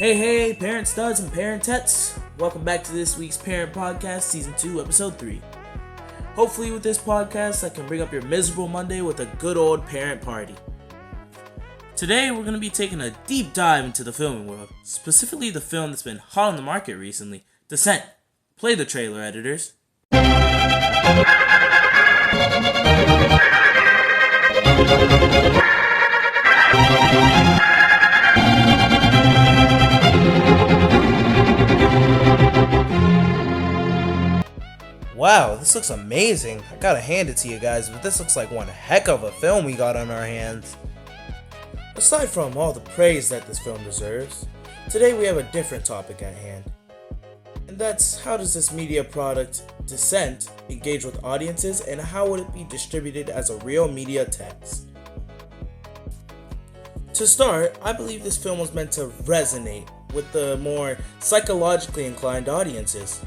Hey, parent studs and parentettes. Welcome back to this week's Parent Podcast, Season 2, Episode 3. Hopefully with this podcast, I can bring up your miserable Monday with a good old parent party. Today, we're going to be taking a deep dive into the filming world, specifically the film that's been hot on the market recently, Descent. Play the trailer, editors. Wow, this looks amazing. I gotta hand it to you guys, but this looks like one heck of a film we got on our hands. Aside from all the praise that this film deserves, today we have a different topic at hand. And that's, how does this media product, Descent, engage with audiences, and how would it be distributed as a real media text? To start, I believe this film was meant to resonate with the more psychologically inclined audiences.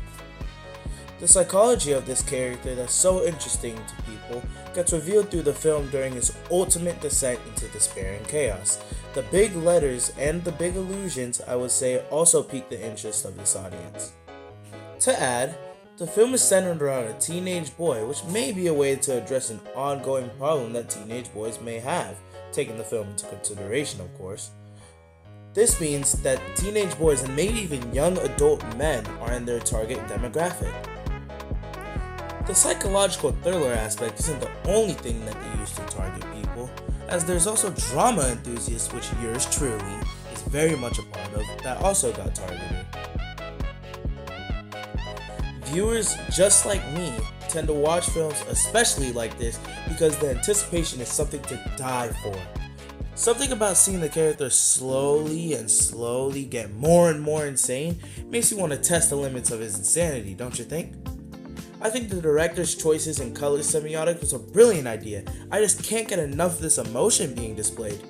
The psychology of this character that's so interesting to people gets revealed through the film during his ultimate descent into despair and chaos. The big letters and the big illusions, I would say, also pique the interest of this audience. To add, the film is centered around a teenage boy, which may be a way to address an ongoing problem that teenage boys may have, taking the film into consideration, of course. This means that teenage boys and maybe even young adult men are in their target demographic. The psychological thriller aspect isn't the only thing that they use to target people, as there's also drama enthusiasts, which yours truly is very much a part of, that also got targeted. Viewers just like me tend to watch films especially like this because the anticipation is something to die for. Something about seeing the character slowly get more and more insane makes you want to test the limits of his insanity, don't you think? I think the director's choices in color semiotic was a brilliant idea. I just can't get enough of this emotion being displayed.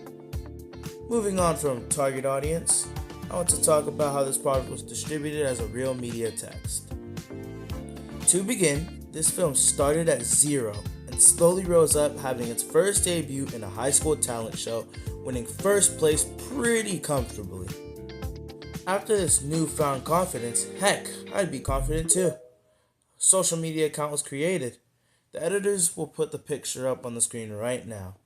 Moving on from target audience, I want to talk about how this product was distributed as a real media text. To begin, this film started at zero and slowly rose up, having its first debut in a high school talent show, winning first place pretty comfortably. After this newfound confidence, heck, I'd be confident too. Social media account was created. The editors will put the picture up on the screen right now.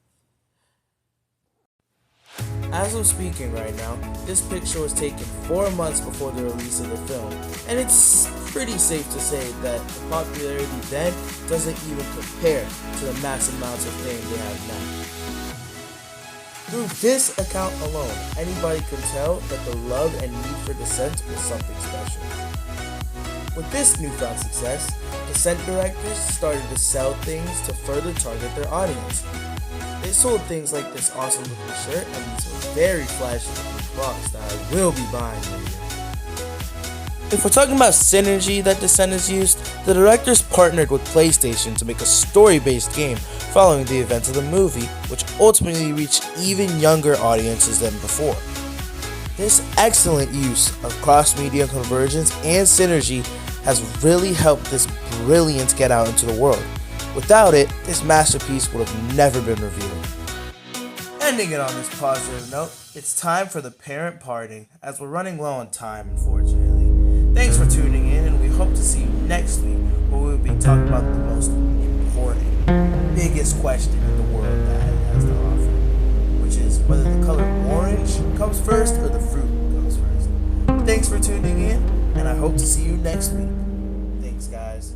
As I'm speaking right now, this picture was taken 4 months before the release of the film, and it's pretty safe to say that the popularity then doesn't even compare to the massive amounts of fame they have now. Through this account alone, anybody can tell that the love and need for Descent was something special. With this newfound success, Descent directors started to sell things to further target their audience. They sold things like this awesome looking shirt and these very flashy looking clocks that I will be buying later. If we're talking about synergy that Descent has used, the directors partnered with PlayStation to make a story-based game following the events of the movie, which ultimately reached even younger audiences than before. This excellent use of cross-media convergence and synergy has really helped this brilliance get out into the world. Without it, this masterpiece would have never been revealed. Ending it on this positive note, it's time for the parent party, as we're running low on time, unfortunately. Thanks for tuning in, and we hope to see you next week, where we'll be talking about the most important, biggest question in the world that it has to offer, which is whether the color orange comes first or the fruit comes first. Thanks for tuning in, and I hope to see you next week. Thanks, guys.